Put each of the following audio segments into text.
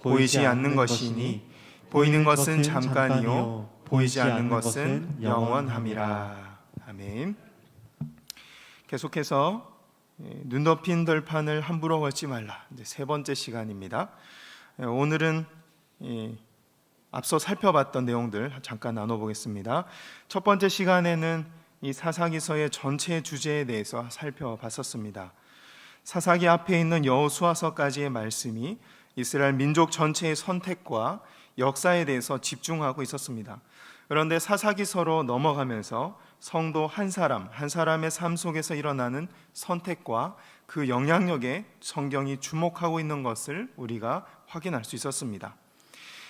보이지 않는 것이니 보이는 것은 잠깐이요 보이지 않는 것은 영원함이라. 아멘. 계속해서 눈 덮인 들판을 함부로 걷지 말라, 이제 세 번째 시간입니다. 오늘은 앞서 살펴봤던 내용들 잠깐 나눠보겠습니다. 첫 번째 시간에는 이 사사기서의 전체 주제에 대해서 살펴봤었습니다. 사사기 앞에 있는 여호수아서까지의 말씀이 이스라엘 민족 전체의 선택과 역사에 대해서 집중하고 있었습니다. 그런데 사사기서로 넘어가면서 성도 한 사람의 삶 속에서 일어나는 선택과 그 영향력에 성경이 주목하고 있는 것을 우리가 확인할 수 있었습니다.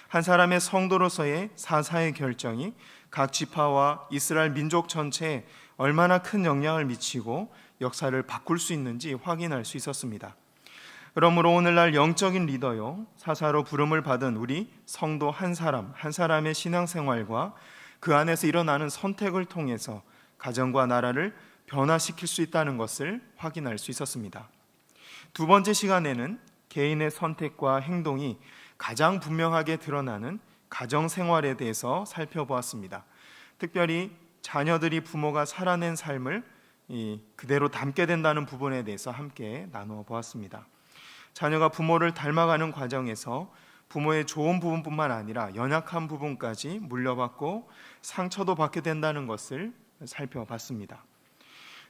한 사람의 성도로서의 사사의 결정이 각 지파와 이스라엘 민족 전체에 얼마나 큰 영향을 미치고 역사를 바꿀 수 있는지 확인할 수 있었습니다. 그러므로 오늘날 영적인 리더요, 사사로 부름을 받은 우리 성도 한 사람의 신앙생활과 그 안에서 일어나는 선택을 통해서 가정과 나라를 변화시킬 수 있다는 것을 확인할 수 있었습니다. 두 번째 시간에는 개인의 선택과 행동이 가장 분명하게 드러나는 가정생활에 대해서 살펴보았습니다. 특별히 자녀들이 부모가 살아낸 삶을 그대로 담게 된다는 부분에 대해서 함께 나누어 보았습니다. 자녀가 부모를 닮아가는 과정에서 부모의 좋은 부분뿐만 아니라 연약한 부분까지 물려받고 상처도 받게 된다는 것을 살펴봤습니다.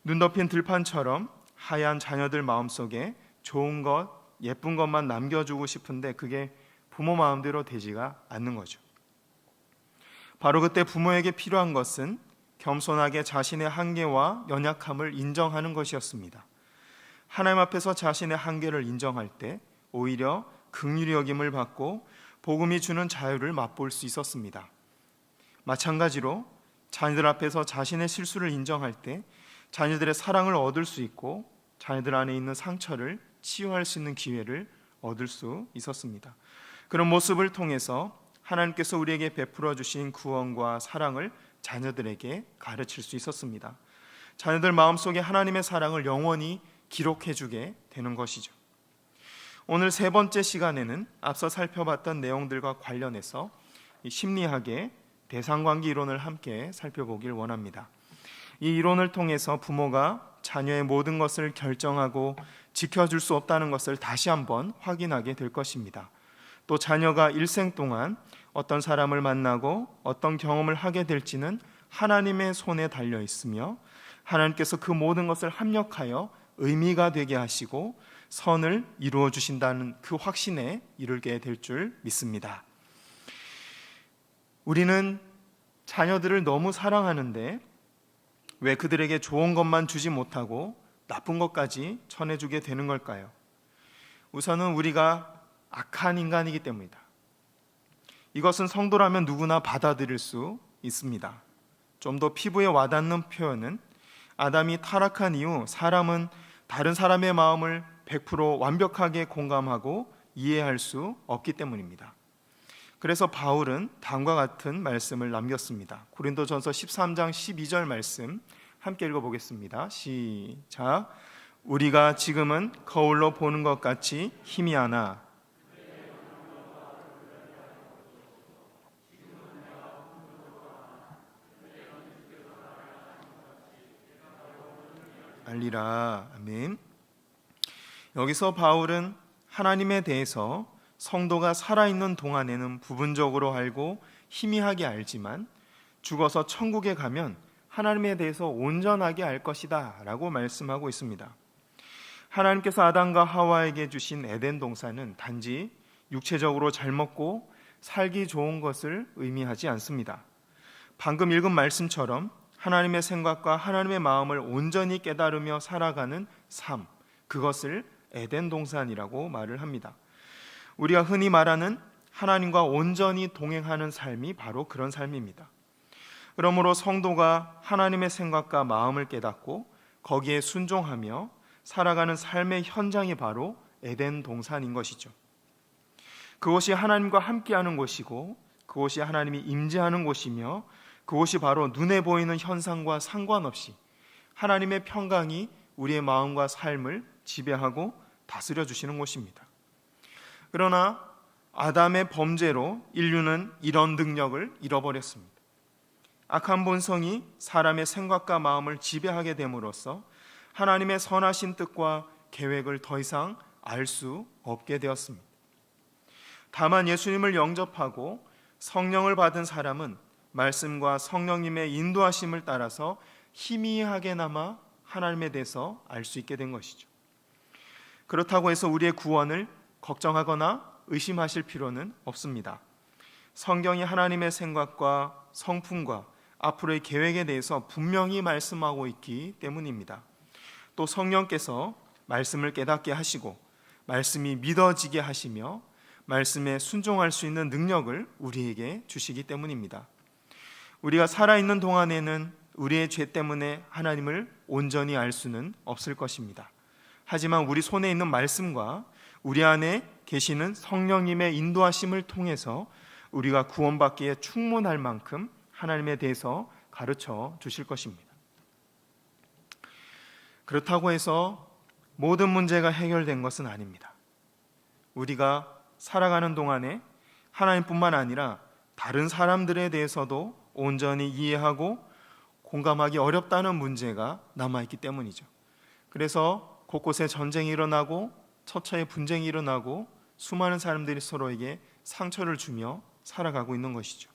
눈 덮인 들판처럼 하얀 자녀들 마음속에 좋은 것, 예쁜 것만 남겨주고 싶은데 그게 부모 마음대로 되지가 않는 거죠. 바로 그때 부모에게 필요한 것은 겸손하게 자신의 한계와 연약함을 인정하는 것이었습니다. 하나님 앞에서 자신의 한계를 인정할 때 오히려 긍휼히 여김을 받고 복음이 주는 자유를 맛볼 수 있었습니다. 마찬가지로 자녀들 앞에서 자신의 실수를 인정할 때 자녀들의 사랑을 얻을 수 있고 자녀들 안에 있는 상처를 치유할 수 있는 기회를 얻을 수 있었습니다. 그런 모습을 통해서 하나님께서 우리에게 베풀어 주신 구원과 사랑을 자녀들에게 가르칠 수 있었습니다. 자녀들 마음속에 하나님의 사랑을 영원히 기록해 주게 되는 것이죠. 오늘 세 번째 시간에는 앞서 살펴봤던 내용들과 관련해서 심리학의 대상관계 이론을 함께 살펴보길 원합니다. 이 이론을 통해서 부모가 자녀의 모든 것을 결정하고 지켜줄 수 없다는 것을 다시 한번 확인하게 될 것입니다. 또 자녀가 일생 동안 어떤 사람을 만나고 어떤 경험을 하게 될지는 하나님의 손에 달려 있으며 하나님께서 그 모든 것을 합력하여 의미가 되게 하시고 선을 이루어 주신다는 그 확신에 이르게 될 줄 믿습니다. 우리는 자녀들을 너무 사랑하는데 왜 그들에게 좋은 것만 주지 못하고 나쁜 것까지 전해주게 되는 걸까요? 우선은 우리가 악한 인간이기 때문이다. 이것은 성도라면 누구나 받아들일 수 있습니다. 좀 더 피부에 와닿는 표현은 아담이 타락한 이후 사람은 다른 사람의 마음을 100% 완벽하게 공감하고 이해할 수 없기 때문입니다. 그래서 바울은 다음과 같은 말씀을 남겼습니다. 고린도전서 13장 12절 말씀 함께 읽어보겠습니다. 시작. 우리가 지금은 거울로 보는 것 같이 희미하나 알리라. 아멘. 여기서 바울은 하나님에 대해서 성도가 살아있는 동안에는 부분적으로 알고 희미하게 알지만 죽어서 천국에 가면 하나님에 대해서 온전하게 알 것이다 라고 말씀하고 있습니다. 하나님께서 아담과 하와에게 주신 에덴 동산은 단지 육체적으로 잘 먹고 살기 좋은 것을 의미하지 않습니다. 방금 읽은 말씀처럼 하나님의 생각과 하나님의 마음을 온전히 깨달으며 살아가는 삶, 그것을 에덴 동산이라고 말을 합니다. 우리가 흔히 말하는 하나님과 온전히 동행하는 삶이 바로 그런 삶입니다. 그러므로 성도가 하나님의 생각과 마음을 깨닫고 거기에 순종하며 살아가는 삶의 현장이 바로 에덴 동산인 것이죠. 그곳이 하나님과 함께하는 곳이고 그곳이 하나님이 임재하는 곳이며 그곳이 바로 눈에 보이는 현상과 상관없이 하나님의 평강이 우리의 마음과 삶을 지배하고 다스려 주시는 곳입니다. 그러나 아담의 범죄로 인류는 이런 능력을 잃어버렸습니다. 악한 본성이 사람의 생각과 마음을 지배하게 됨으로써 하나님의 선하신 뜻과 계획을 더 이상 알 수 없게 되었습니다. 다만 예수님을 영접하고 성령을 받은 사람은 말씀과 성령님의 인도하심을 따라서 희미하게나마 하나님에 대해서 알 수 있게 된 것이죠. 그렇다고 해서 우리의 구원을 걱정하거나 의심하실 필요는 없습니다. 성경이 하나님의 생각과 성품과 앞으로의 계획에 대해서 분명히 말씀하고 있기 때문입니다. 또 성령께서 말씀을 깨닫게 하시고 말씀이 믿어지게 하시며 말씀에 순종할 수 있는 능력을 우리에게 주시기 때문입니다. 우리가 살아있는 동안에는 우리의 죄 때문에 하나님을 온전히 알 수는 없을 것입니다. 하지만 우리 손에 있는 말씀과 우리 안에 계시는 성령님의 인도하심을 통해서 우리가 구원받기에 충분할 만큼 하나님에 대해서 가르쳐 주실 것입니다. 그렇다고 해서 모든 문제가 해결된 것은 아닙니다. 우리가 살아가는 동안에 하나님뿐만 아니라 다른 사람들에 대해서도 온전히 이해하고 공감하기 어렵다는 문제가 남아있기 때문이죠. 그래서 곳곳에 전쟁이 일어나고 처처에 분쟁이 일어나고 수많은 사람들이 서로에게 상처를 주며 살아가고 있는 것이죠.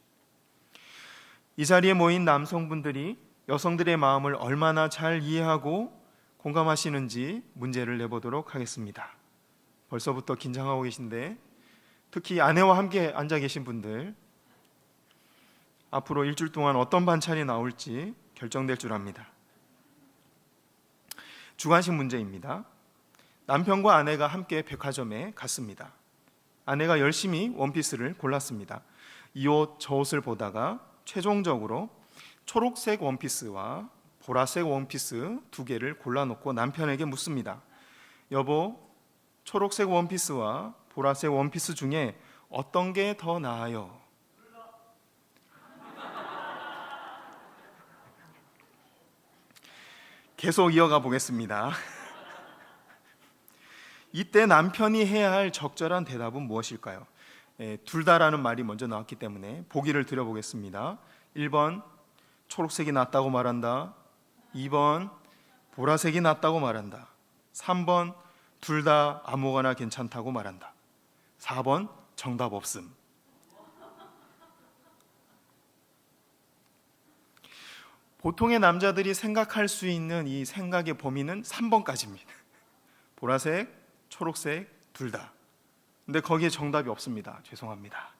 이 자리에 모인 남성분들이 여성들의 마음을 얼마나 잘 이해하고 공감하시는지 문제를 내보도록 하겠습니다. 벌써부터 긴장하고 계신데 특히 아내와 함께 앉아 계신 분들 앞으로 일주일 동안 어떤 반찬이 나올지 결정될 줄 압니다. 주관식 문제입니다. 남편과 아내가 함께 백화점에 갔습니다. 아내가 열심히 원피스를 골랐습니다. 이 옷 저 옷을 보다가 최종적으로 초록색 원피스와 보라색 원피스 두 개를 골라놓고 남편에게 묻습니다. 여보, 초록색 원피스와 보라색 원피스 중에 어떤 게 더 나아요? 계속 이어가 보겠습니다. 이때 남편이 해야 할 적절한 대답은 무엇일까요? 둘 다라는 말이 먼저 나왔기 때문에 보기를 드려보겠습니다. 1번 초록색이 낫다고 말한다. 2번 보라색이 낫다고 말한다. 3번 둘 다 아무거나 괜찮다고 말한다. 4번 정답 없음. 보통의 남자들이 생각할 수 있는 이 생각의 범위는 3번까지입니다. 보라색, 초록색 둘 다. 근데 거기에 정답이 없습니다. 죄송합니다.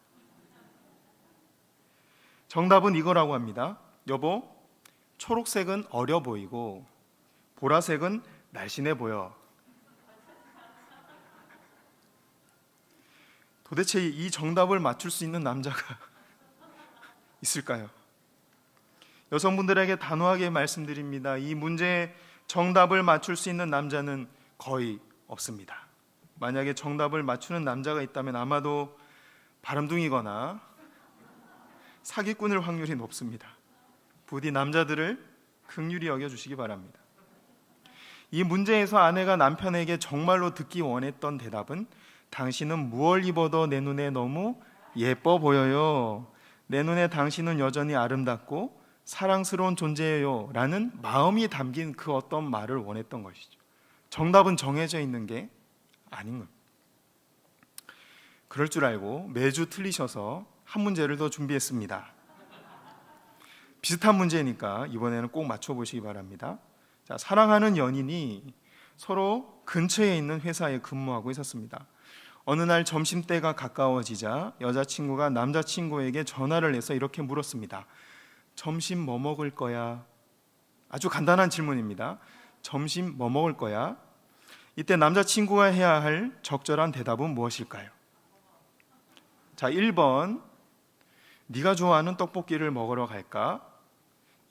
정답은 이거라고 합니다. 여보, 초록색은 어려 보이고 보라색은 날씬해 보여. 도대체 이 정답을 맞출 수 있는 남자가 있을까요? 여성분들에게 단호하게 말씀드립니다. 이 문제의 정답을 맞출 수 있는 남자는 거의 없습니다. 만약에 정답을 맞추는 남자가 있다면 아마도 바람둥이거나 사기꾼일 확률이 높습니다. 부디 남자들을 긍휼히 여겨주시기 바랍니다. 이 문제에서 아내가 남편에게 정말로 듣기 원했던 대답은 당신은 무얼 입어도 내 눈에 너무 예뻐 보여요. 내 눈에 당신은 여전히 아름답고 사랑스러운 존재예요 라는 마음이 담긴 그 어떤 말을 원했던 것이죠. 정답은 정해져 있는 게 아닌 겁니다. 그럴 줄 알고 매주 틀리셔서 한 문제를 더 준비했습니다. 비슷한 문제니까 이번에는 꼭 맞춰보시기 바랍니다. 자, 사랑하는 연인이 서로 근처에 있는 회사에 근무하고 있었습니다. 어느 날 점심때가 가까워지자 여자친구가 남자친구에게 전화를 해서 이렇게 물었습니다. 점심 뭐 먹을 거야? 아주 간단한 질문입니다. 점심 뭐 먹을 거야? 이때 남자친구가 해야 할 적절한 대답은 무엇일까요? 자, 1번 네가 좋아하는 떡볶이를 먹으러 갈까?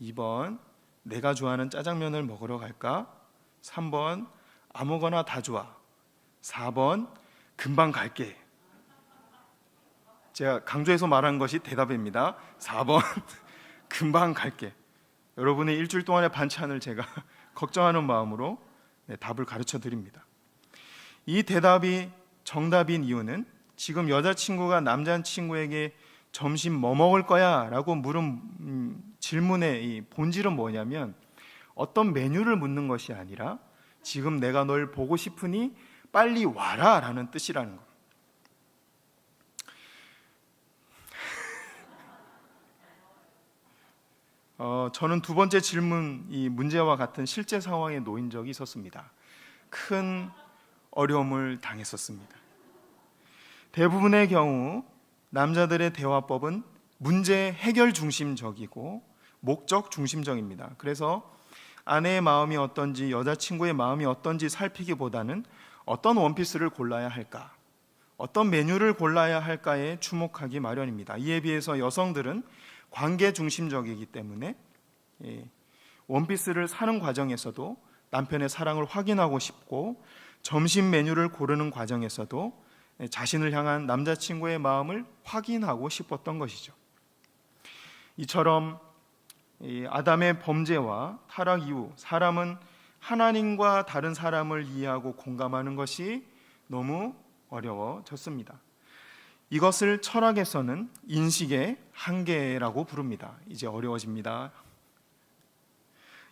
2번 내가 좋아하는 짜장면을 먹으러 갈까? 3번 아무거나 다 좋아. 4번 금방 갈게. 제가 강조해서 말한 것이 대답입니다. 4번 금방 갈게. 여러분의 일주일 동안의 반찬을 제가 걱정하는 마음으로 답을 가르쳐 드립니다. 이 대답이 정답인 이유는 지금 여자친구가 남자친구에게 점심 뭐 먹을 거야? 라고 물은 질문의 이 본질은 뭐냐면 어떤 메뉴를 묻는 것이 아니라 지금 내가 널 보고 싶으니 빨리 와라 라는 뜻이라는 것. 저는 두 번째 질문 이 문제와 같은 실제 상황에 놓인 적이 있었습니다. 큰 어려움을 당했었습니다. 대부분의 경우 남자들의 대화법은 문제 해결 중심적이고 목적 중심적입니다. 그래서 아내의 마음이 어떤지 여자친구의 마음이 어떤지 살피기보다는 어떤 원피스를 골라야 할까, 어떤 메뉴를 골라야 할까에 주목하기 마련입니다. 이에 비해서 여성들은 관계 중심적이기 때문에 원피스를 사는 과정에서도 남편의 사랑을 확인하고 싶고 점심 메뉴를 고르는 과정에서도 자신을 향한 남자친구의 마음을 확인하고 싶었던 것이죠. 이처럼 아담의 범죄와 타락 이후 사람은 하나님과 다른 사람을 이해하고 공감하는 것이 너무 어려워졌습니다. 이것을 철학에서는 인식의 한계라고 부릅니다. 이제 어려워집니다.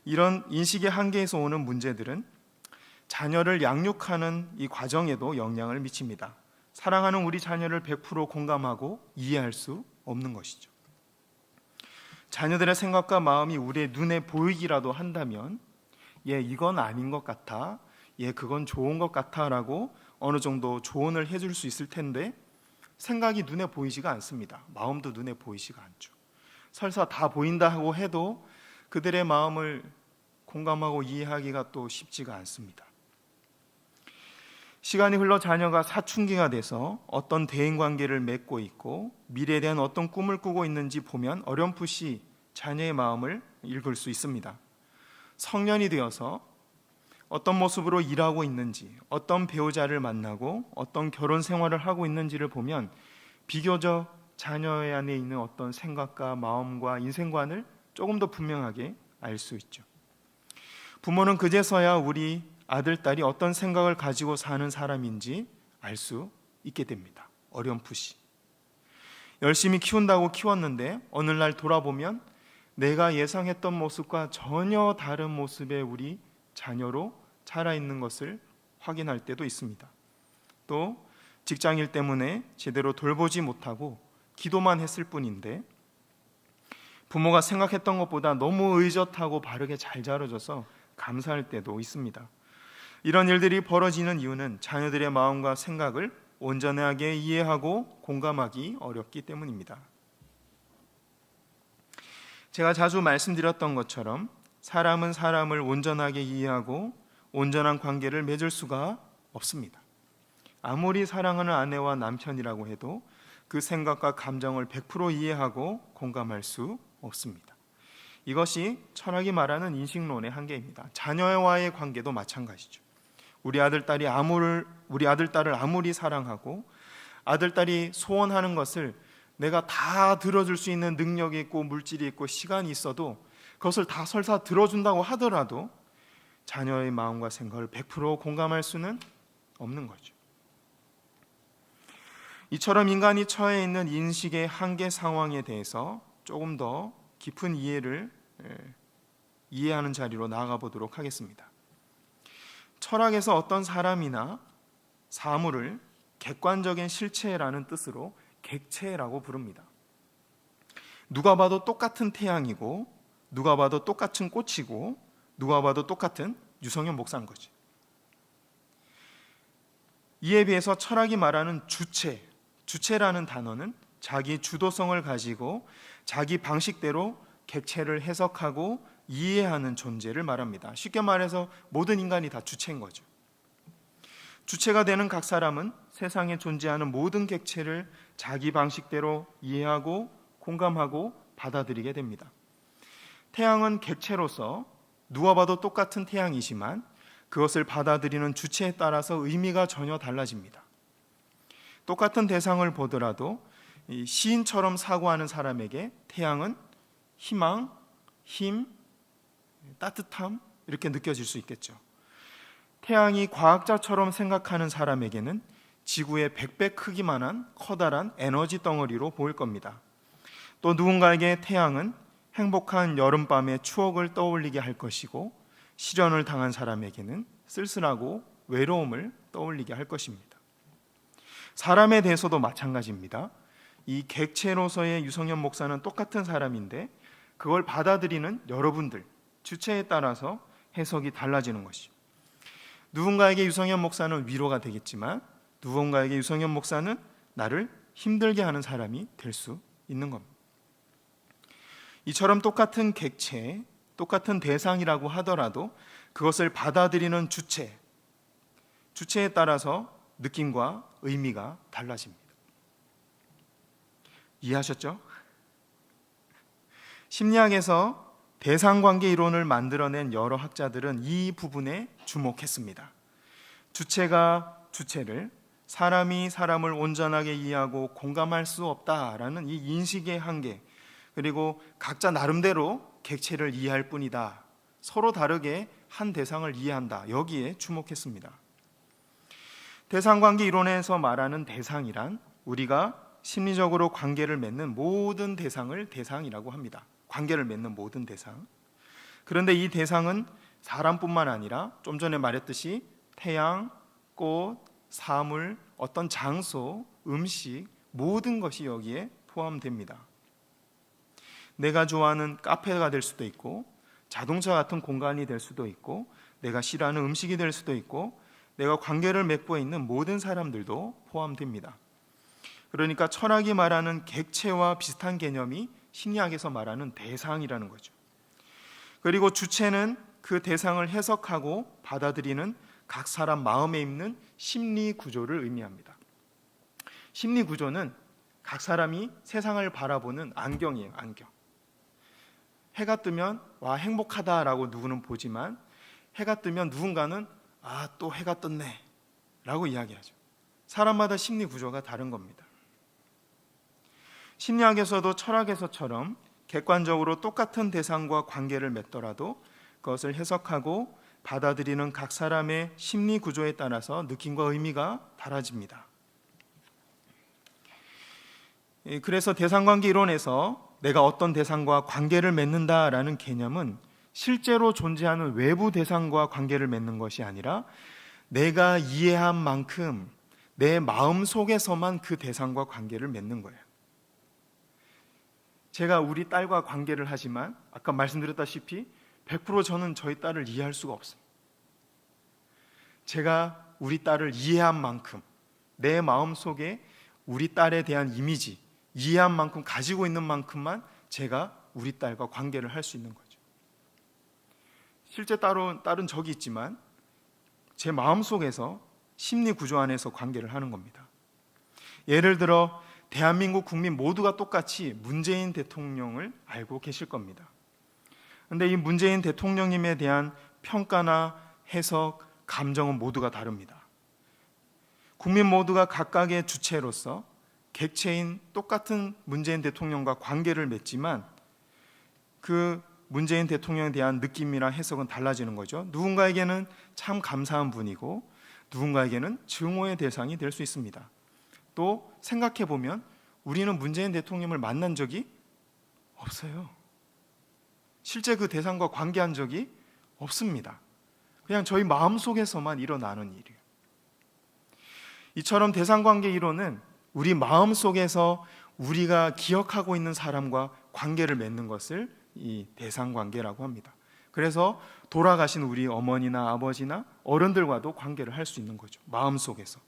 이런 인식의 한계에서 오는 문제들은 자녀를 양육하는 이 과정에도 영향을 미칩니다. 사랑하는 우리 자녀를 100% 공감하고 이해할 수 없는 것이죠. 자녀들의 생각과 마음이 우리의 눈에 보이기라도 한다면 이건 아닌 것 같아, 그건 좋은 것 같아 라고 어느 정도 조언을 해줄 수 있을 텐데 생각이 눈에 보이지가 않습니다. 마음도 눈에 보이지가 않죠. 설사 다 보인다고 해도 그들의 마음을 공감하고 이해하기가 또 쉽지가 않습니다. 시간이 흘러 자녀가 사춘기가 돼서 어떤 대인관계를 맺고 있고 미래에 대한 어떤 꿈을 꾸고 있는지 보면 어렴풋이 자녀의 마음을 읽을 수 있습니다. 성년이 되어서 어떤 모습으로 일하고 있는지, 어떤 배우자를 만나고 어떤 결혼 생활을 하고 있는지를 보면 비교적 자녀의 안에 있는 어떤 생각과 마음과 인생관을 조금 더 분명하게 알 수 있죠. 부모는 그제서야 우리 아들, 딸이 어떤 생각을 가지고 사는 사람인지 알 수 있게 됩니다. 어렴풋이. 열심히 키운다고 키웠는데 어느 날 돌아보면 내가 예상했던 모습과 전혀 다른 모습의 우리 자녀로 자라 있는 것을 확인할 때도 있습니다. 또 직장일 때문에 제대로 돌보지 못하고 기도만 했을 뿐인데 부모가 생각했던 것보다 너무 의젓하고 바르게 잘 자라줘서 감사할 때도 있습니다. 이런 일들이 벌어지는 이유는 자녀들의 마음과 생각을 온전하게 이해하고 공감하기 어렵기 때문입니다. 제가 자주 말씀드렸던 것처럼 사람은 사람을 온전하게 이해하고 온전한 관계를 맺을 수가 없습니다. 아무리 사랑하는 아내와 남편이라고 해도 그 생각과 감정을 100% 이해하고 공감할 수 없습니다. 이것이 철학이 말하는 인식론의 한계입니다. 자녀와의 관계도 마찬가지죠. 우리 아들, 딸을 아무리 사랑하고 아들, 딸이 소원하는 것을 내가 다 들어줄 수 있는 능력이 있고 물질이 있고 시간이 있어도 그것을 다 설사 들어준다고 하더라도 자녀의 마음과 생각을 100% 공감할 수는 없는 거죠. 이처럼 인간이 처해 있는 인식의 한계 상황에 대해서 조금 더 깊은 이해하는 자리로 나아가 보도록 하겠습니다. 철학에서 어떤 사람이나 사물을 객관적인 실체라는 뜻으로 객체라고 부릅니다. 누가 봐도 똑같은 태양이고 누가 봐도 똑같은 꽃이고 누가 봐도 똑같은 유성현 목사인 거지. 이에 비해서 철학이 말하는 주체라는 단어는 자기 주도성을 가지고 자기 방식대로 객체를 해석하고 이해하는 존재를 말합니다. 쉽게 말해서 모든 인간이 다 주체인 거죠. 주체가 되는 각 사람은 세상에 존재하는 모든 객체를 자기 방식대로 이해하고 공감하고 받아들이게 됩니다. 태양은 객체로서 누가 봐도 똑같은 태양이지만 그것을 받아들이는 주체에 따라서 의미가 전혀 달라집니다. 똑같은 대상을 보더라도 시인처럼 사고하는 사람에게 태양은 희망, 힘, 따뜻함 이렇게 느껴질 수 있겠죠. 태양이 과학자처럼 생각하는 사람에게는 지구의 100배 크기만한 커다란 에너지 덩어리로 보일 겁니다. 또 누군가에게 태양은 행복한 여름밤의 추억을 떠올리게 할 것이고, 실연을 당한 사람에게는 쓸쓸하고 외로움을 떠올리게 할 것입니다. 사람에 대해서도 마찬가지입니다. 이 객체로서의 유성현 목사는 똑같은 사람인데 그걸 받아들이는 여러분들, 주체에 따라서 해석이 달라지는 것이죠. 누군가에게 유성현 목사는 위로가 되겠지만 누군가에게 유성현 목사는 나를 힘들게 하는 사람이 될 수 있는 겁니다. 이처럼 똑같은 객체, 똑같은 대상이라고 하더라도 그것을 받아들이는 주체에 따라서 느낌과 의미가 달라집니다. 이해하셨죠? 심리학에서 대상관계 이론을 만들어낸 여러 학자들은 이 부분에 주목했습니다. 주체가 주체를, 사람이 사람을 온전하게 이해하고 공감할 수 없다라는 이 인식의 한계, 그리고 각자 나름대로 객체를 이해할 뿐이다, 서로 다르게 한 대상을 이해한다, 여기에 주목했습니다. 대상관계 이론에서 말하는 대상이란 우리가 심리적으로 관계를 맺는 모든 대상을 대상이라고 합니다. 관계를 맺는 모든 대상. 그런데 이 대상은 사람뿐만 아니라 좀 전에 말했듯이 태양, 꽃, 사물, 어떤 장소, 음식, 모든 것이 여기에 포함됩니다. 내가 좋아하는 카페가 될 수도 있고, 자동차 같은 공간이 될 수도 있고, 내가 싫어하는 음식이 될 수도 있고, 내가 관계를 맺고 있는 모든 사람들도 포함됩니다. 그러니까 철학이 말하는 객체와 비슷한 개념이 심리학에서 말하는 대상이라는 거죠. 그리고 주체는 그 대상을 해석하고 받아들이는 각 사람 마음에 있는 심리 구조를 의미합니다. 심리 구조는 각 사람이 세상을 바라보는 안경이에요, 안경. 해가 뜨면 와 행복하다라고 누구는 보지만, 해가 뜨면 누군가는 또 해가 떴네 라고 이야기하죠. 사람마다 심리 구조가 다른 겁니다. 심리학에서도 철학에서처럼 객관적으로 똑같은 대상과 관계를 맺더라도 그것을 해석하고 받아들이는 각 사람의 심리 구조에 따라서 느낌과 의미가 달라집니다. 그래서 대상관계 이론에서 내가 어떤 대상과 관계를 맺는다라는 개념은 실제로 존재하는 외부 대상과 관계를 맺는 것이 아니라 내가 이해한 만큼 내 마음 속에서만 그 대상과 관계를 맺는 거예요. 제가 우리 딸과 관계를 하지만 아까 말씀드렸다시피 100% 저는 저희 딸을 이해할 수가 없습니다. 제가 우리 딸을 이해한 만큼, 내 마음 속에 우리 딸에 대한 이미지, 이해한 만큼, 가지고 있는 만큼만 제가 우리 딸과 관계를 할 수 있는 거죠. 실제 딸은 저기 있지만 제 마음속에서 심리 구조 안에서 관계를 하는 겁니다. 예를 들어 대한민국 국민 모두가 똑같이 문재인 대통령을 알고 계실 겁니다. 그런데 이 문재인 대통령님에 대한 평가나 해석, 감정은 모두가 다릅니다. 국민 모두가 각각의 주체로서 객체인 똑같은 문재인 대통령과 관계를 맺지만 그 문재인 대통령에 대한 느낌이나 해석은 달라지는 거죠. 누군가에게는 참 감사한 분이고 누군가에게는 증오의 대상이 될 수 있습니다. 또 생각해 보면 우리는 문재인 대통령을 만난 적이 없어요. 실제 그 대상과 관계한 적이 없습니다. 그냥 저희 마음속에서만 일어나는 일이에요. 이처럼 대상관계 이론은 우리 마음속에서 우리가 기억하고 있는 사람과 관계를 맺는 것을 이 대상관계라고 합니다. 그래서 돌아가신 우리 어머니나 아버지나 어른들과도 관계를 할 수 있는 거죠. 마음속에서.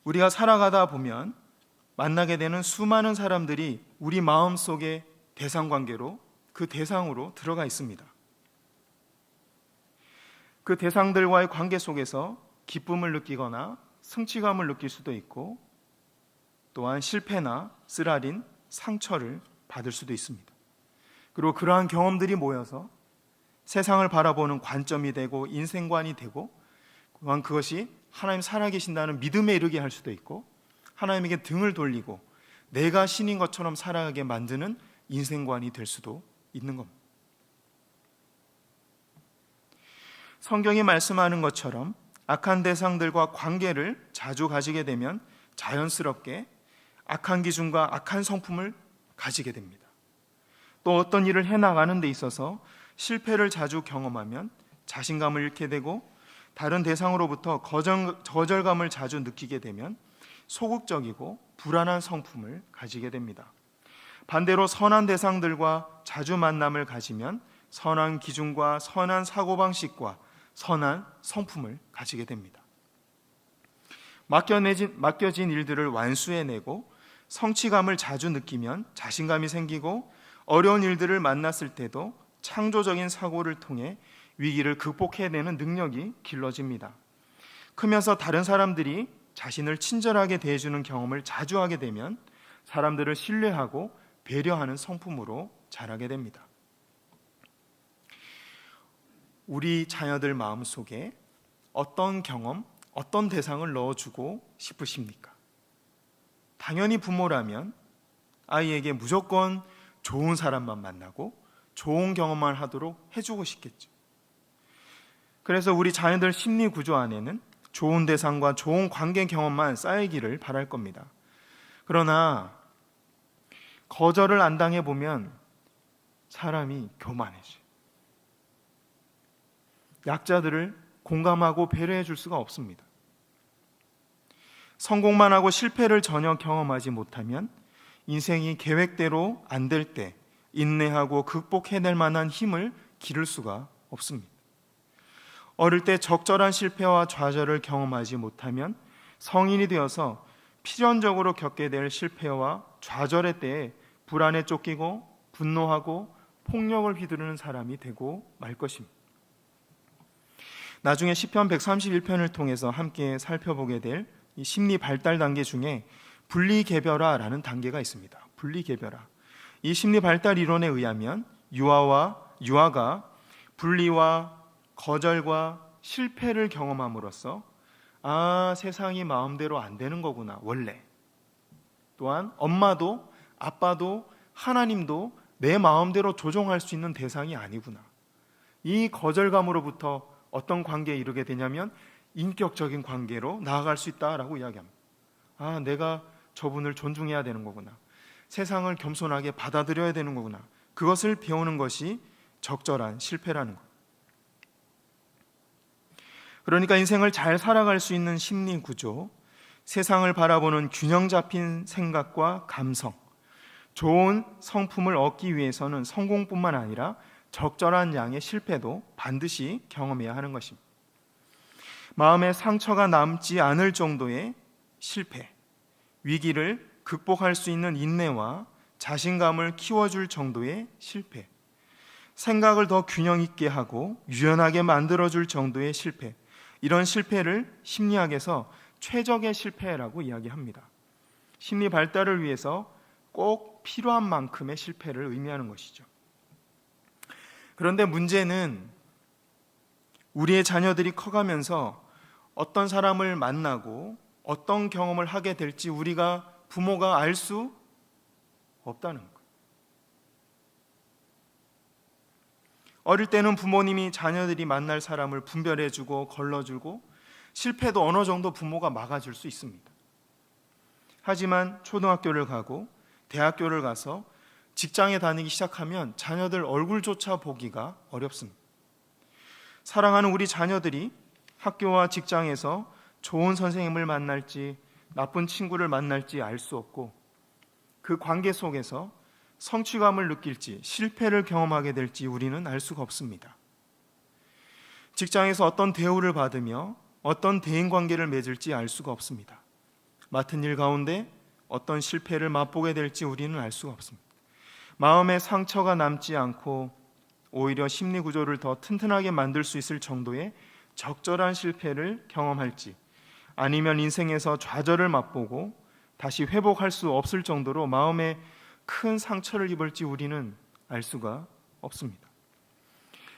우리가 살아가다 보면 만나게 되는 수많은 사람들이 우리 마음속에 대상관계로, 그 대상으로 들어가 있습니다. 그 대상들과의 관계 속에서 기쁨을 느끼거나 성취감을 느낄 수도 있고, 또한 실패나 쓰라린 상처를 받을 수도 있습니다. 그리고 그러한 경험들이 모여서 세상을 바라보는 관점이 되고 인생관이 되고, 또한 그것이 하나님 살아계신다는 믿음에 이르게 할 수도 있고, 하나님에게 등을 돌리고 내가 신인 것처럼 살아가게 만드는 인생관이 될 수도 있는 겁니다. 성경이 말씀하는 것처럼 악한 대상들과 관계를 자주 가지게 되면 자연스럽게 악한 기준과 악한 성품을 가지게 됩니다. 또 어떤 일을 해나가는 데 있어서 실패를 자주 경험하면 자신감을 잃게 되고 다른 대상으로부터 거절감을 자주 느끼게 되면 소극적이고 불안한 성품을 가지게 됩니다. 반대로 선한 대상들과 자주 만남을 가지면 선한 기준과 선한 사고방식과 선한 성품을 가지게 됩니다. 맡겨진 일들을 완수해내고 성취감을 자주 느끼면 자신감이 생기고 어려운 일들을 만났을 때도 창조적인 사고를 통해 위기를 극복해내는 능력이 길러집니다. 크면서 다른 사람들이 자신을 친절하게 대해주는 경험을 자주 하게 되면 사람들을 신뢰하고 배려하는 성품으로 자라게 됩니다. 우리 자녀들 마음속에 어떤 경험, 어떤 대상을 넣어주고 싶으십니까? 당연히 부모라면 아이에게 무조건 좋은 사람만 만나고 좋은 경험만 하도록 해주고 싶겠죠. 그래서 우리 자녀들 심리 구조 안에는 좋은 대상과 좋은 관계 경험만 쌓이기를 바랄 겁니다. 그러나 거절을 안 당해보면 사람이 교만해져요. 약자들을 공감하고 배려해 줄 수가 없습니다. 성공만 하고 실패를 전혀 경험하지 못하면 인생이 계획대로 안 될 때 인내하고 극복해낼 만한 힘을 기를 수가 없습니다. 어릴 때 적절한 실패와 좌절을 경험하지 못하면 성인이 되어서 필연적으로 겪게 될 실패와 좌절의 때에 불안에 쫓기고 분노하고 폭력을 휘두르는 사람이 되고 말 것입니다. 나중에 시편 131편을 통해서 함께 살펴보게 될 이 심리 발달 단계 중에 분리개별화라는 단계가 있습니다. 분리개별화. 이 심리 발달 이론에 의하면 유아가 분리와 거절과 실패를 경험함으로써 세상이 마음대로 안 되는 거구나, 원래. 또한 엄마도 아빠도 하나님도 내 마음대로 조종할 수 있는 대상이 아니구나. 이 거절감으로부터 어떤 관계에 이르게 되냐면 인격적인 관계로 나아갈 수 있다라고 이야기합니다. 내가 저분을 존중해야 되는 거구나. 세상을 겸손하게 받아들여야 되는 거구나. 그것을 배우는 것이 적절한 실패라는 것. 그러니까 인생을 잘 살아갈 수 있는 심리 구조, 세상을 바라보는 균형 잡힌 생각과 감성, 좋은 성품을 얻기 위해서는 성공뿐만 아니라 적절한 양의 실패도 반드시 경험해야 하는 것입니다. 마음에 상처가 남지 않을 정도의 실패, 위기를 극복할 수 있는 인내와 자신감을 키워줄 정도의 실패, 생각을 더 균형 있게 하고 유연하게 만들어줄 정도의 실패, 이런 실패를 심리학에서 최적의 실패라고 이야기합니다. 심리 발달을 위해서 꼭 필요한 만큼의 실패를 의미하는 것이죠. 그런데 문제는 우리의 자녀들이 커가면서 어떤 사람을 만나고 어떤 경험을 하게 될지 우리가 부모가 알 수 없다는 것. 어릴 때는 부모님이 자녀들이 만날 사람을 분별해주고 걸러주고 실패도 어느 정도 부모가 막아줄 수 있습니다. 하지만 초등학교를 가고 대학교를 가서 직장에 다니기 시작하면 자녀들 얼굴조차 보기가 어렵습니다. 사랑하는 우리 자녀들이 학교와 직장에서 좋은 선생님을 만날지 나쁜 친구를 만날지 알 수 없고 그 관계 속에서 성취감을 느낄지 실패를 경험하게 될지 우리는 알 수가 없습니다. 직장에서 어떤 대우를 받으며 어떤 대인관계를 맺을지 알 수가 없습니다. 맡은 일 가운데 어떤 실패를 맛보게 될지 우리는 알 수가 없습니다. 마음에 상처가 남지 않고 오히려 심리 구조를 더 튼튼하게 만들 수 있을 정도의 적절한 실패를 경험할지 아니면 인생에서 좌절을 맛보고 다시 회복할 수 없을 정도로 마음에 큰 상처를 입을지 우리는 알 수가 없습니다.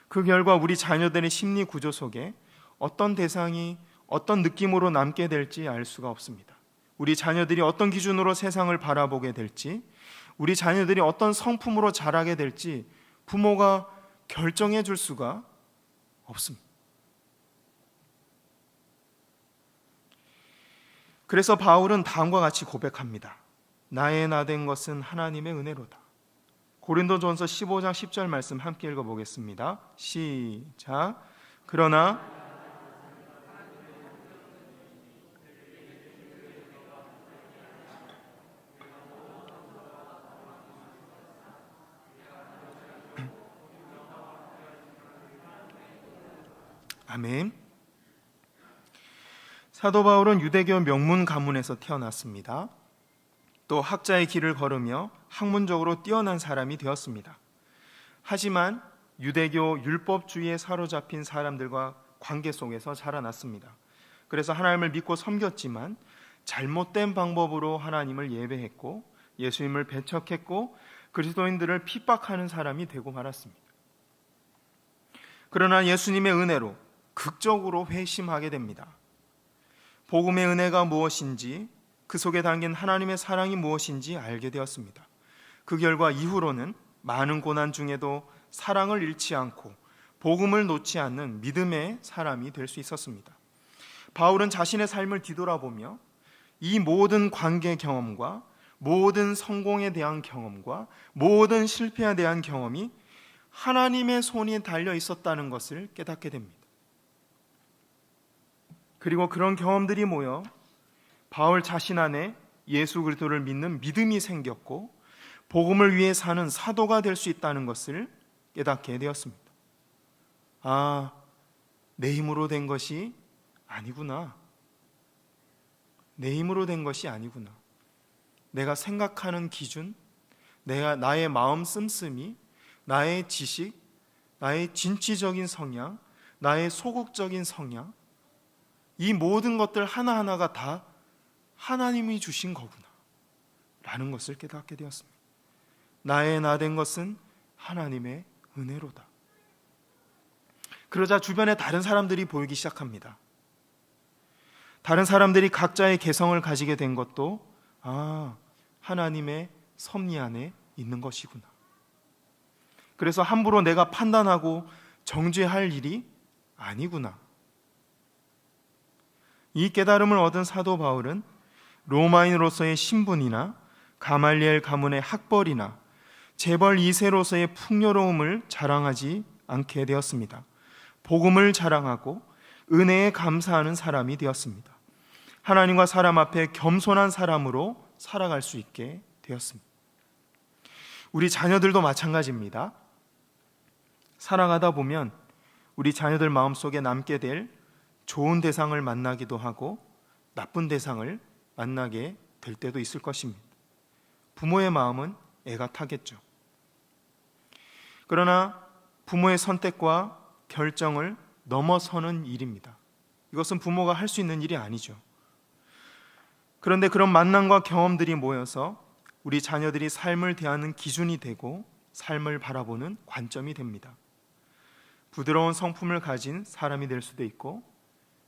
그 결과 우리 자녀들의 심리 구조 속에 어떤 대상이 어떤 느낌으로 남게 될지 알 수가 없습니다. 우리 자녀들이 어떤 기준으로 세상을 바라보게 될지, 우리 자녀들이 어떤 성품으로 자라게 될지 부모가 결정해 줄 수가 없습니다. 그래서 바울은 다음과 같이 고백합니다. 나의 나 된 것은 하나님의 은혜로다. 고린도전서 15장 10절 말씀 함께 읽어보겠습니다. 시작. 그러나 아멘. 사도 바울은 유대교 명문 가문에서 태어났습니다. 또 학자의 길을 걸으며 학문적으로 뛰어난 사람이 되었습니다. 하지만 유대교 율법주의에 사로잡힌 사람들과 관계 속에서 자라났습니다. 그래서 하나님을 믿고 섬겼지만 잘못된 방법으로 하나님을 예배했고 예수님을 배척했고 그리스도인들을 핍박하는 사람이 되고 말았습니다. 그러나 예수님의 은혜로 극적으로 회심하게 됩니다. 복음의 은혜가 무엇인지, 그 속에 담긴 하나님의 사랑이 무엇인지 알게 되었습니다. 그 결과 이후로는 많은 고난 중에도 사랑을 잃지 않고 복음을 놓지 않는 믿음의 사람이 될 수 있었습니다. 바울은 자신의 삶을 뒤돌아보며 이 모든 관계 경험과 모든 성공에 대한 경험과 모든 실패에 대한 경험이 하나님의 손이 달려 있었다는 것을 깨닫게 됩니다. 그리고 그런 경험들이 모여 바울 자신 안에 예수 그리스도를 믿는 믿음이 생겼고 복음을 위해 사는 사도가 될 수 있다는 것을 깨닫게 되었습니다. 아, 내 힘으로 된 것이 아니구나. 내 힘으로 된 것이 아니구나. 내가 생각하는 기준, 나의 마음 씀씀이, 나의 지식, 나의 진취적인 성향, 나의 소극적인 성향, 이 모든 것들 하나하나가 다 하나님이 주신 거구나 라는 것을 깨닫게 되었습니다. 나의 나 된 것은 하나님의 은혜로다. 그러자 주변에 다른 사람들이 보이기 시작합니다. 다른 사람들이 각자의 개성을 가지게 된 것도 하나님의 섭리 안에 있는 것이구나. 그래서 함부로 내가 판단하고 정죄할 일이 아니구나. 이 깨달음을 얻은 사도 바울은 로마인으로서의 신분이나 가말리엘 가문의 학벌이나 재벌 2세로서의 풍요로움을 자랑하지 않게 되었습니다. 복음을 자랑하고 은혜에 감사하는 사람이 되었습니다. 하나님과 사람 앞에 겸손한 사람으로 살아갈 수 있게 되었습니다. 우리 자녀들도 마찬가지입니다. 살아가다 보면 우리 자녀들 마음속에 남게 될 좋은 대상을 만나기도 하고 나쁜 대상을 만나게 될 때도 있을 것입니다. 부모의 마음은 애가 타겠죠. 그러나 부모의 선택과 결정을 넘어서는 일입니다. 이것은 부모가 할 수 있는 일이 아니죠. 그런데 그런 만남과 경험들이 모여서 우리 자녀들이 삶을 대하는 기준이 되고 삶을 바라보는 관점이 됩니다. 부드러운 성품을 가진 사람이 될 수도 있고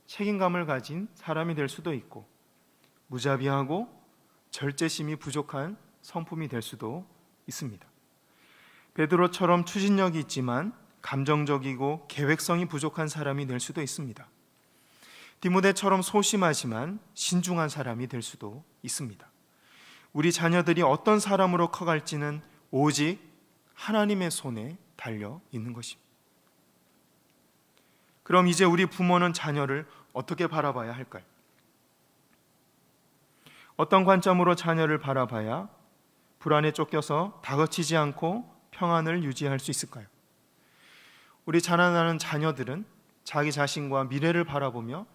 책임감을 가진 사람이 될 수도 있고 무자비하고 절제심이 부족한 성품이 될 수도 있습니다. 베드로처럼 추진력이 있지만 감정적이고 계획성이 부족한 사람이 될 수도 있습니다. 디모데처럼 소심하지만 신중한 사람이 될 수도 있습니다. 우리 자녀들이 어떤 사람으로 커갈지는 오직 하나님의 손에 달려 있는 것입니다. 그럼 이제 우리 부모는 자녀를 어떻게 바라봐야 할까요? 어떤 관점으로 자녀를 바라봐야 불안에 쫓겨서 다그치지 않고 평안을 유지할 수 있을까요? 우리 자라나는 자녀들은 자기 자신과 미래를 바라보며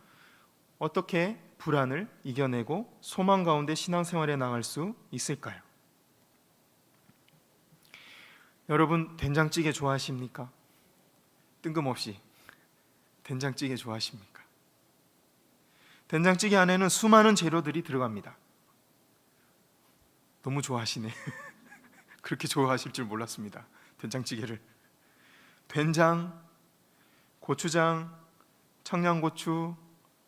어떻게 불안을 이겨내고 소망 가운데 신앙생활에 나갈 수 있을까요? 여러분, 된장찌개 좋아하십니까? 뜬금없이 된장찌개 좋아하십니까? 된장찌개 안에는 수많은 재료들이 들어갑니다. 너무 좋아하시네. 그렇게 좋아하실 줄 몰랐습니다. 된장찌개를. 된장, 고추장, 청양고추,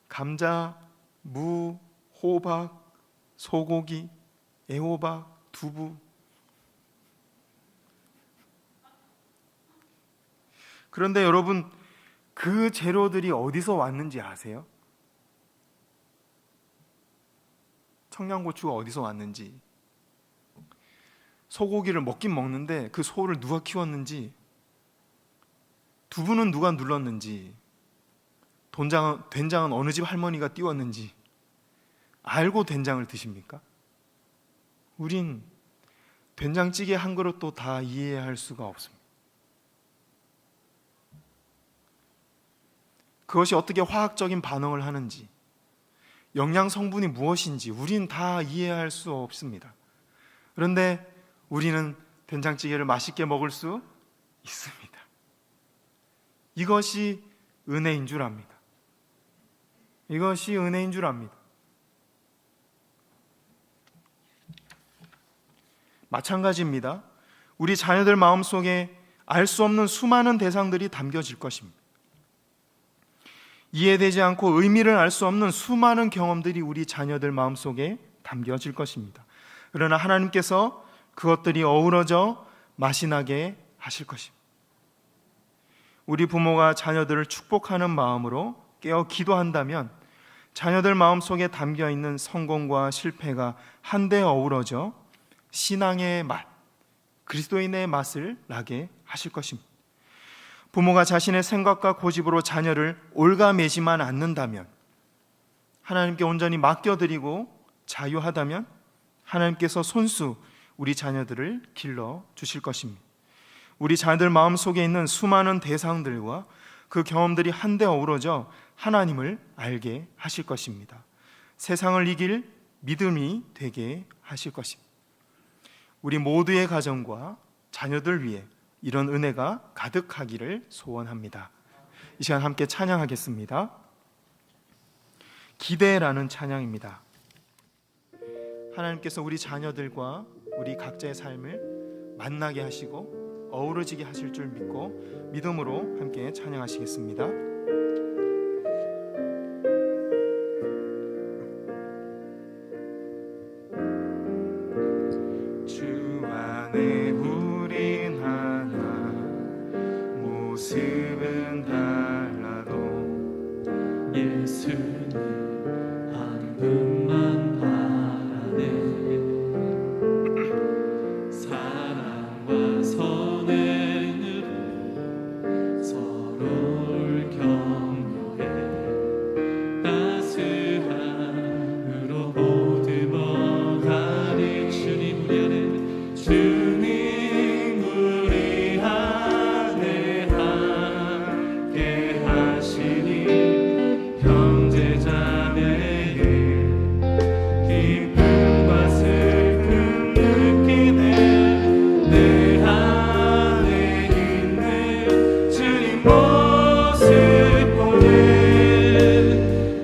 감자, 무, 호박, 소고기, 애호박, 두부. 그런데 여러분, 그 재료들이 어디서 왔는지 아세요? 청양고추가 어디서 왔는지, 소고기를 먹긴 먹는데 그 소를 누가 키웠는지, 두부는 누가 눌렀는지, 된장은 어느 집 할머니가 띄웠는지 알고 된장을 드십니까? 우린 된장찌개 한 그릇도 다 이해할 수가 없습니다. 그것이 어떻게 화학적인 반응을 하는지, 영양 성분이 무엇인지 우린 다 이해할 수 없습니다. 그런데 우리는 된장찌개를 맛있게 먹을 수 있습니다. 이것이 은혜인 줄 압니다. 이것이 은혜인 줄 압니다. 마찬가지입니다. 우리 자녀들 마음속에 알 수 없는 수많은 대상들이 담겨질 것입니다. 이해되지 않고 의미를 알 수 없는 수많은 경험들이 우리 자녀들 마음속에 담겨질 것입니다. 그러나 하나님께서 그것들이 어우러져 맛이 나게 하실 것입니다. 우리 부모가 자녀들을 축복하는 마음으로 깨어 기도한다면 자녀들 마음속에 담겨있는 성공과 실패가 한데 어우러져 신앙의 맛, 그리스도인의 맛을 나게 하실 것입니다. 부모가 자신의 생각과 고집으로 자녀를 올가매지만 않는다면, 하나님께 온전히 맡겨드리고 자유하다면 하나님께서 손수 우리 자녀들을 길러 주실 것입니다. 우리 자녀들 마음속에 있는 수많은 대상들과 그 경험들이 한데 어우러져 하나님을 알게 하실 것입니다. 세상을 이길 믿음이 되게 하실 것입니다. 우리 모두의 가정과 자녀들 위해 이런 은혜가 가득하기를 소원합니다. 이 시간 함께 찬양하겠습니다. 기대라는 찬양입니다. 하나님께서 우리 자녀들과 우리 각자의 삶을 만나게 하시고 어우러지게 하실 줄 믿고 믿음으로 함께 찬양하시겠습니다. 주 안에 우린 하나, 모습은 달라도 예수님 한 분만 바라네. 사랑과 선행으로 서로를 격려해 따스함으로 보듬어 가리. 주님 우리 안에, 주님 우리 안에 함께 하시니 형제자매의 기쁨과 슬픔 느끼네. 내 안에 있는 주님 모습 보네.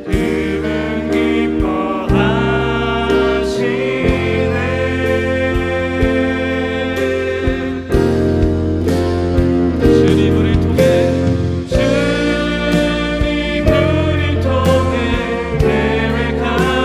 그분 기뻐하시네. 주님 우리를 통해, 주님 우리를 통해 계획하시니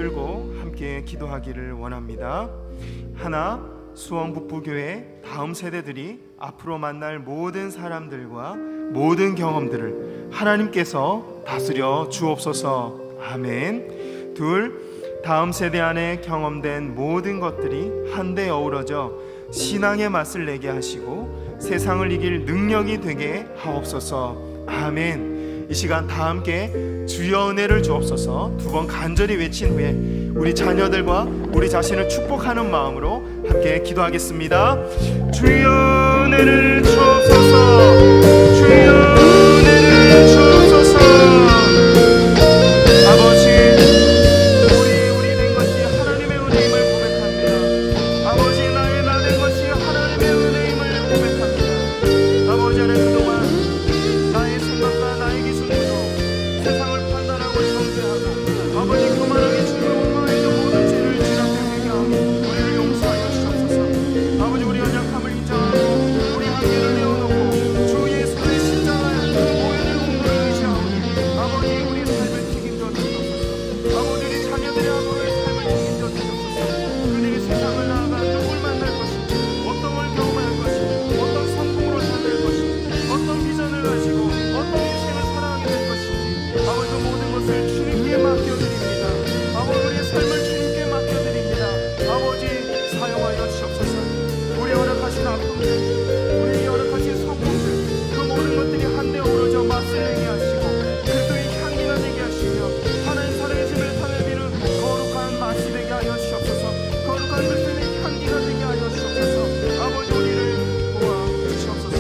붙들고 함께 기도하기를 원합니다. 하나, 수원북부교회 다음 세대들이 앞으로 만날 모든 사람들과 모든 경험들을 하나님께서 다스려 주옵소서. 아멘. 둘, 다음 세대 안에 경험된 모든 것들이 한데 어우러져 신앙의 맛을 내게 하시고 세상을 이길 능력이 되게 하옵소서. 아멘. 이 시간 다 함께 주여 은혜를 주옵소서 두 번 간절히 외친 후에 우리 자녀들과 우리 자신을 축복하는 마음으로 함께 기도하겠습니다. 주여 은혜를 주옵소서. 주여 은혜를 주옵소서. 아버지, 우리 된 것이 하나님의 은혜임을 고백합니다. 아버지, 나의 나 된 것이 하나님의 은혜임을 고백합니다. 아버지 안에 그동안 나의 생각과 나의 기준으로 세상을 판단하고 정죄하고 아버지 교만하게 주님을 원망하여 모든 죄를 지나게 하고 우리를 용서하여 주옵소서. 아버지, 우리 연약함을 인정하고 우리 한계를 내어놓고 주 예수를 신장하여 그 보혈의 공로를 의지하오니 아버지 우리 삶을 책임져 주옵소서. 아버지 우리 자녀들의 아버지의 삶을 책임져 주옵소서. 그들이 세상을 나아가 누굴 만날 것인지 어떤 걸 경험할 것인지 어떤 성공으로 살될 것인지 어떤 비전을 가지고 어떤 인생을 살아가게 될 것인지 아버지 모든 것을 주님께 맡겨드립니다. 아버지 우리의 삶을 주님께 맡겨드립니다. 아버지 사용하여 주옵소서. 우리 허락하신 아픔들, 우리 허락하신 성공들, 그 모든 것들이 한데 어우러져 맛을 내게 하시고 그리스도의 향기가 되게 하시며 하나님 사랑의 집을 타내비는 거룩한 맛이 되게 하여 주옵소서. 거룩한 그리스도의 향기가 되게 하여 주옵소서. 아버지 우리를 도와 주옵소서.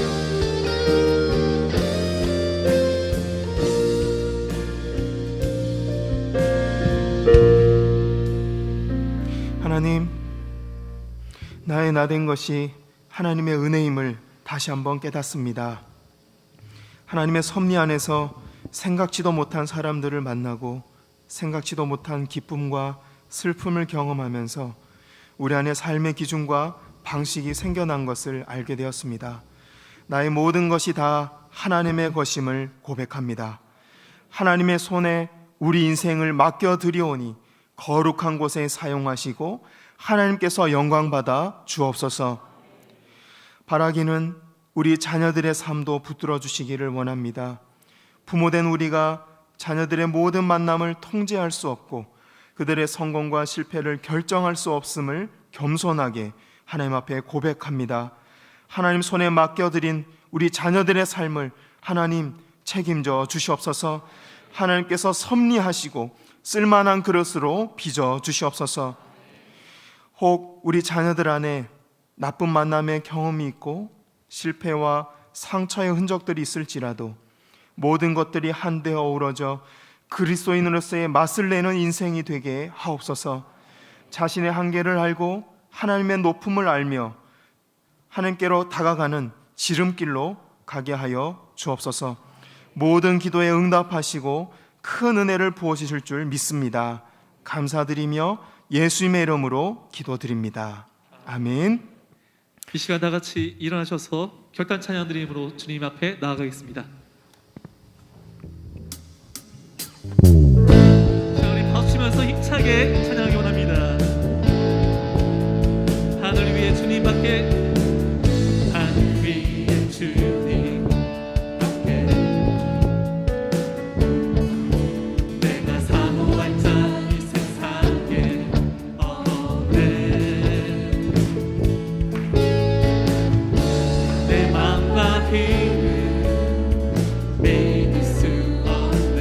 하나님, 나의 나 된 것이 하나님의 은혜임을 다시 한번 깨닫습니다. 하나님의 섭리 안에서 생각지도 못한 사람들을 만나고 생각지도 못한 기쁨과 슬픔을 경험하면서 우리 안에 삶의 기준과 방식이 생겨난 것을 알게 되었습니다. 나의 모든 것이 다 하나님의 것임을 고백합니다. 하나님의 손에 우리 인생을 맡겨드리오니 거룩한 곳에 사용하시고 하나님께서 영광받아 주옵소서. 바라기는 우리 자녀들의 삶도 붙들어 주시기를 원합니다. 부모된 우리가 자녀들의 모든 만남을 통제할 수 없고 그들의 성공과 실패를 결정할 수 없음을 겸손하게 하나님 앞에 고백합니다. 하나님 손에 맡겨드린 우리 자녀들의 삶을 하나님 책임져 주시옵소서. 하나님께서 섭리하시고 쓸만한 그릇으로 빚어 주시옵소서. 혹 우리 자녀들 안에 나쁜 만남의 경험이 있고 실패와 상처의 흔적들이 있을지라도 모든 것들이 한데 어우러져 그리스도인으로서의 맛을 내는 인생이 되게 하옵소서. 자신의 한계를 알고 하나님의 높음을 알며 하나님께로 다가가는 지름길로 가게 하여 주옵소서. 모든 기도에 응답하시고 큰 은혜를 부어주실 줄 믿습니다. 감사드리며 예수님의 이름으로 기도드립니다. 아멘. 이 시간 다 같이 일어나셔서 결단 찬양 드림으로 주님 앞에 나아가겠습니다. 자, 우리 박수 치면서 힘차게 찬양하기 원합니다. 하늘 위에 주님밖에, 하늘 위에 주님밖에 내가 사모할 자 이 세상에 없네. 내 맘과 힘을 믿을 수 없네.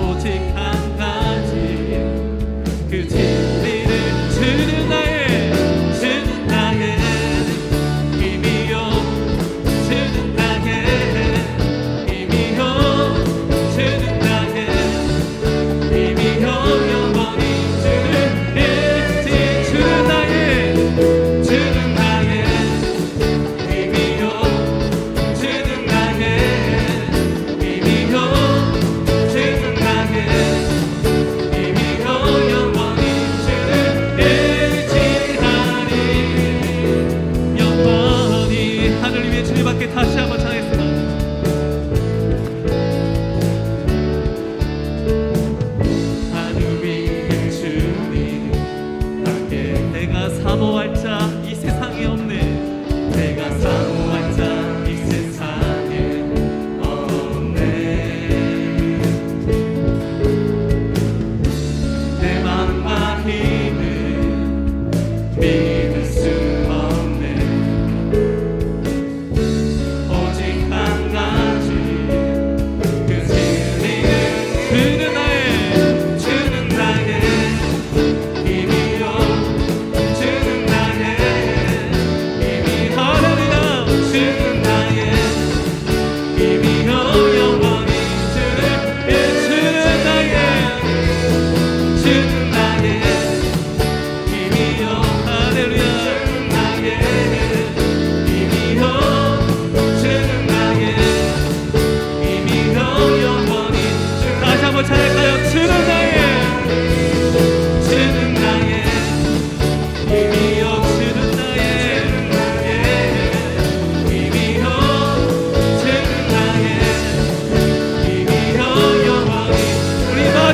오직 한 가지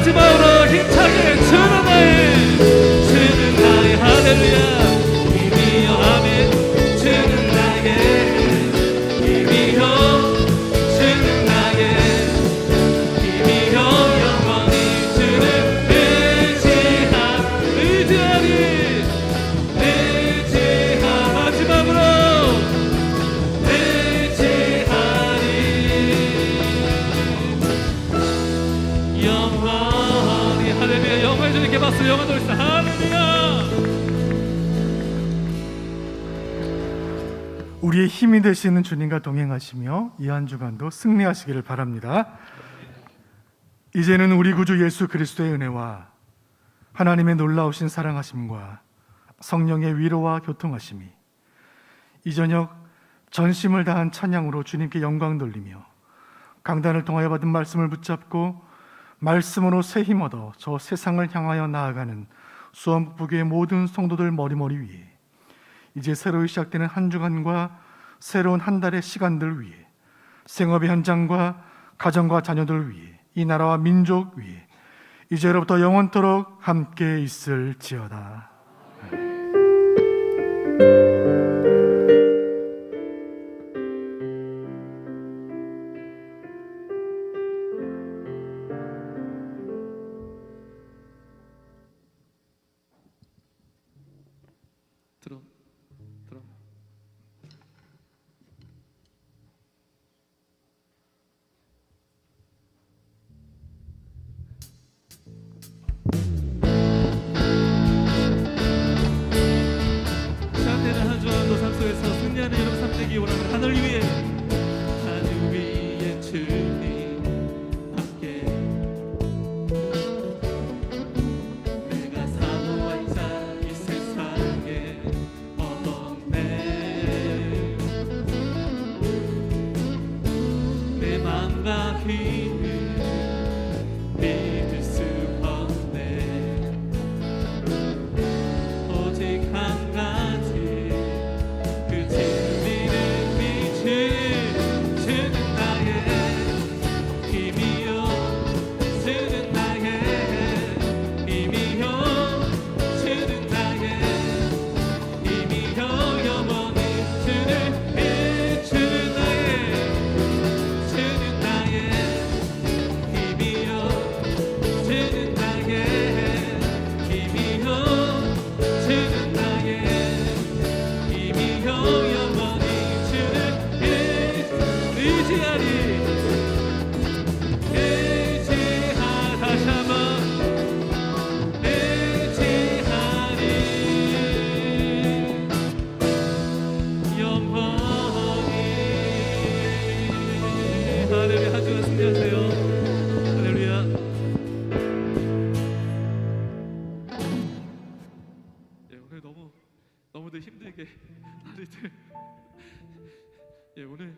마지막으로 힘차게 주는 나의 할렐루야 힘이여 아멘 주는 나의 힘이여 주는 나의 힘이여 영원히 주는 의지하리 마지막으로 영원히 할렐루야 영원히 주님께 박수 영원 돌리사 할렐루야. 우리의 힘이 되시는 주님과 동행하시며 이 한 주간도 승리하시기를 바랍니다. 이제는 우리 구주 예수 그리스도의 은혜와 하나님의 놀라우신 사랑하심과 성령의 위로와 교통하심이 이 저녁 전심을 다한 찬양으로 주님께 영광 돌리며 강단을 통하여 받은 말씀을 붙잡고 말씀으로 새 힘 얻어 저 세상을 향하여 나아가는 수원북부교의 모든 성도들 머리머리 위에 이제 새로 시작되는 한 주간과 새로운 한 달의 시간들 위해 생업의 현장과 가정과 자녀들 위해 이 나라와 민족 위해 이제로부터 영원토록 함께 있을지어다. 들어. 시작되는 한 주간도 삶 속에서 승리하는 여러분 삶 되기 원하는 하늘 위에 주님 함께 내가 사모한 자 이 세상에 없네 내 맘과 힘을 믿을 수 없네 오직 한 가지 그 진리를 주는 나의 힘이요 주는 나의 힘이요 주는 나의 힘이요 영원히 주는 나의 힘이요 주는 나의 힘이요 주는 나의 힘이요 영원히 주는 의지하리 다시 한번 의지하리 영원히 할렐루야 한 주간 승리하세요 할렐루야. 오늘 너무들 힘들게 다리들 오늘